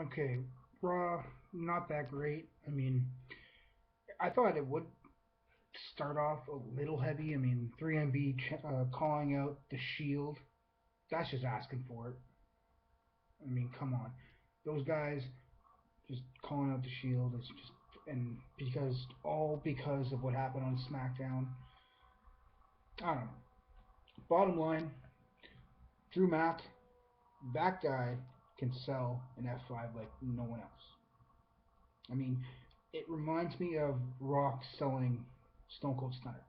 Okay, Raw, not that great. I mean, I thought it would start off a little heavy. I mean, 3MB calling out the Shield. That's just asking for it. I mean, come on. Those guys just calling out the Shield is just, and because of what happened on SmackDown. I don't know. Bottom line, Drew Mack, that guy can sell an F5 like no one else. I mean, it reminds me of Rock selling Stone Cold Stunner.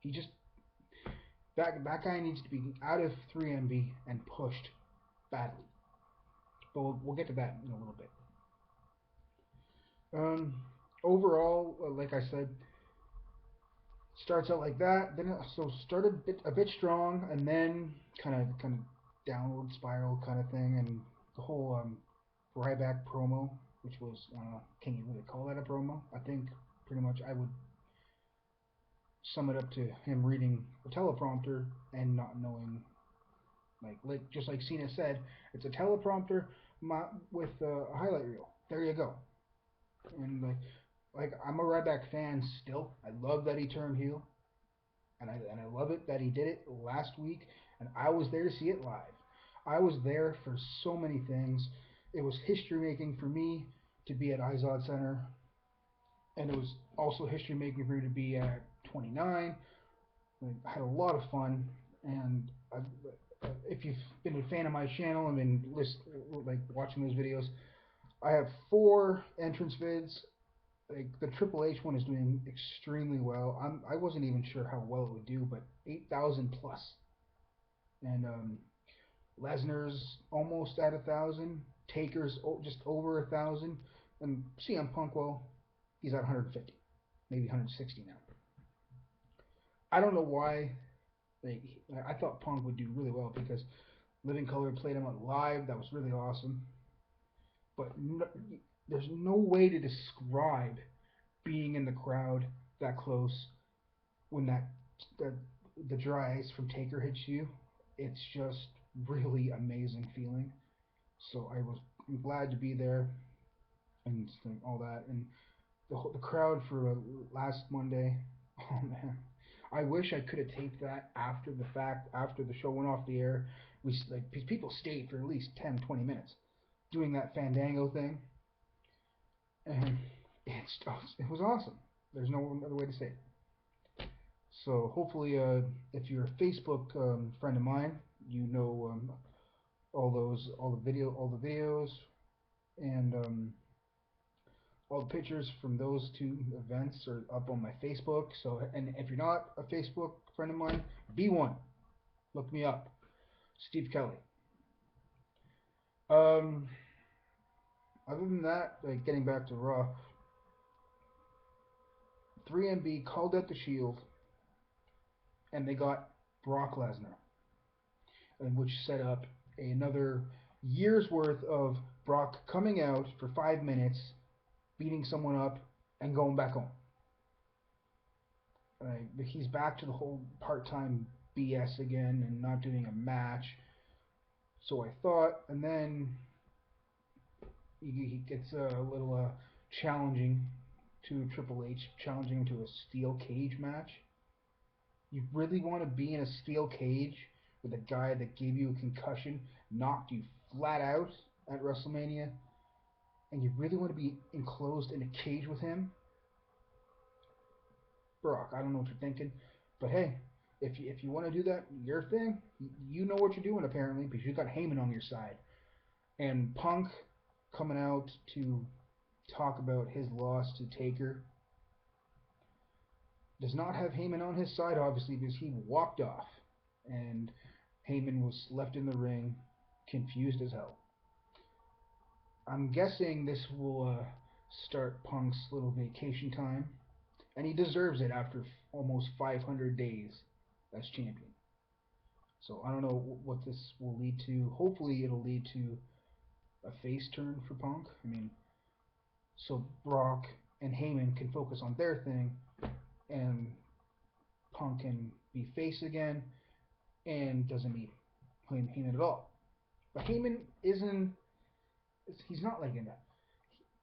He just that guy needs to be out of 3MB and pushed badly. But we'll get to that in a little bit. Um, Overall, like I said, starts out like that. Then so start a bit strong, and then kind of downward spiral kind of thing, and the whole Ryback promo, which was can you really call that a promo? I think pretty much I would sum it up to him reading a teleprompter and not knowing, like just like Cena said, it's a teleprompter with a highlight reel. There you go. And like I'm a Ryback fan still. I love that he turned heel, and I love it that he did it last week, and I was there to see it live. I was there for so many things. It was history making for me to be at Izod Center, and it was also history making for me to be at 29. I had a lot of fun, and if you've been a fan of my channel and been like watching those videos, I have 4 entrance vids. Like the Triple H one is doing extremely well. I wasn't even sure how well it would do, but 8,000 plus, and Lesnar's almost at 1,000. Taker's just over 1,000, and CM Punk, well, he's at 150, maybe 160 now. I don't know why. Like, I thought Punk would do really well because Living Color played him out live. That was really awesome. But no, there's no way to describe being in the crowd that close when that the dry ice from Taker hits you. It's just really amazing feeling. So I'm glad to be there and all that, and the crowd for last Monday. Oh man, I wish I could have taped that after the fact, after the show went off the air. People stayed for at least 10, 20 minutes doing that Fandango thing, and it was awesome. There's no other way to say it. So hopefully, if you're a Facebook friend of mine, you know all the videos, and all the pictures from those 2 events are up on my Facebook. So, and if you're not a Facebook friend of mine, be one. Look me up, Steve Kelly. Um, Other than that, like getting back to Raw, 3MB called out the Shield, and they got Brock Lesnar, and which set up another year's worth of Brock coming out for 5 minutes, beating someone up, and going back home. He's back to the whole part-time BS again and not doing a match. So I thought, and then he gets a little challenging to Triple H, challenging him to a steel cage match. You really want to be in a steel cage with a guy that gave you a concussion, knocked you flat out at WrestleMania, and you really want to be enclosed in a cage with him? Brock, I don't know what you're thinking, but hey, if you want to do that, your thing, you know what you're doing apparently because you got Heyman on your side. And Punk coming out to talk about his loss to Taker does not have Heyman on his side, obviously, because he walked off, and Heyman was left in the ring, confused as hell. I'm guessing this will start Punk's little vacation time, and he deserves it after almost 500 days as champion. So I don't know what this will lead to. Hopefully, it'll lead to a face turn for Punk. I mean, so Brock and Heyman can focus on their thing, and Punk can be face again and doesn't need Heyman at all. But Heyman isn't. he's not like in a,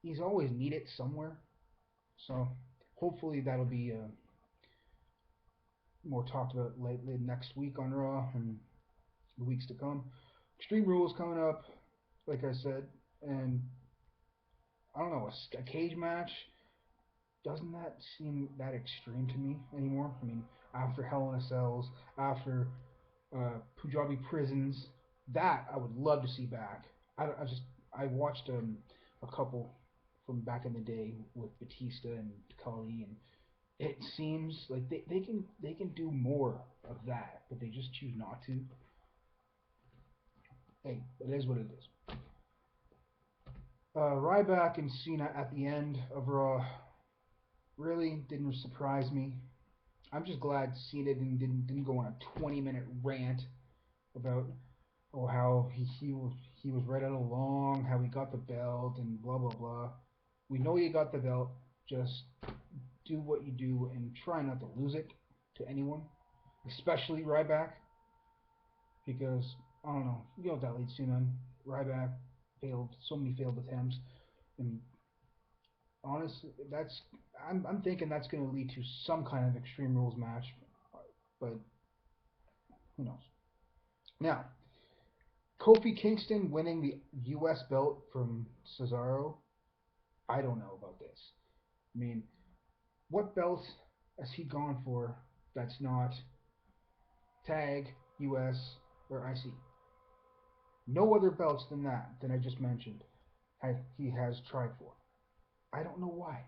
he's always needed somewhere. So hopefully that'll be more talked about lately next week on Raw and the weeks to come. Extreme Rules coming up, like I said, and I don't know, a cage match. Doesn't that seem that extreme to me anymore? I mean, after Hell in a Cells, after Punjabi Prisons, that I would love to see back. I just I watched a couple from back in the day with Batista and Kali, and it seems like they can do more of that, but they just choose not to. Hey, it is what it is. Ryback and Cena at the end of Raw really didn't surprise me. I'm just glad Cena didn't go on a 20-minute rant about how he was right all along, how he got the belt and blah blah blah. We know you got the belt. Just do what you do and try not to lose it to anyone, especially Ryback, because I don't know. You know what that leads to, man. Ryback failed so many failed attempts, and honestly, I'm thinking that's going to lead to some kind of Extreme Rules match, but who knows? Now, Kofi Kingston winning the U.S. belt from Cesaro. I don't know about this. I mean, what belt has he gone for that's not Tag, U.S., or IC? No other belts than I just mentioned he has tried for. I don't know why.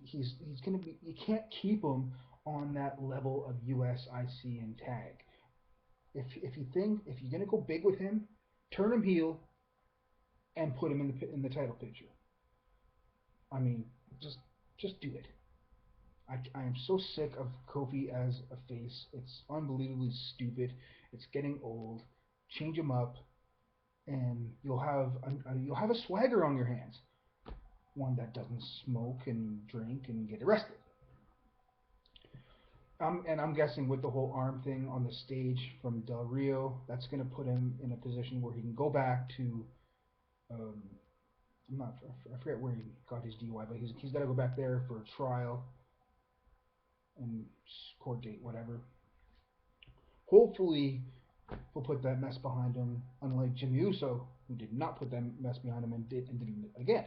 He's gonna be. You can't keep him on that level of U.S., IC, and Tag. If you're gonna go big with him, turn him heel and put him in the title picture. I mean, just just do it. I am so sick of Kofi as a face. It's unbelievably stupid. It's getting old. Change him up, and you'll have a swagger on your hands. One that doesn't smoke and drink and get arrested. And I'm guessing with the whole arm thing on the stage from Del Rio, that's going to put him in a position where he can go back to. Um, I forget where he got his DUI, but he's got to go back there for a trial and court date, whatever. Hopefully, he'll put that mess behind him, unlike Jimmy Uso, who did not put that mess behind him and did it again.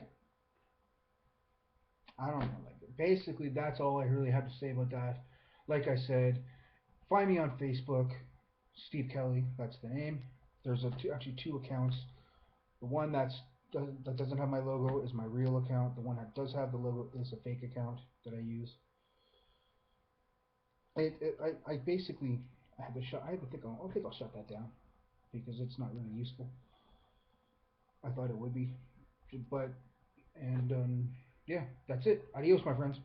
I don't know. Like basically, that's all I really have to say about that. Like I said, find me on Facebook, Steve Kelly. That's the name. There's actually two accounts. The one that doesn't have my logo is my real account. The one that does have the logo is a fake account that I use. I basically I had to think I think I'll shut that down because it's not really useful. I thought it would be, but and yeah, that's it. Adios, my friends.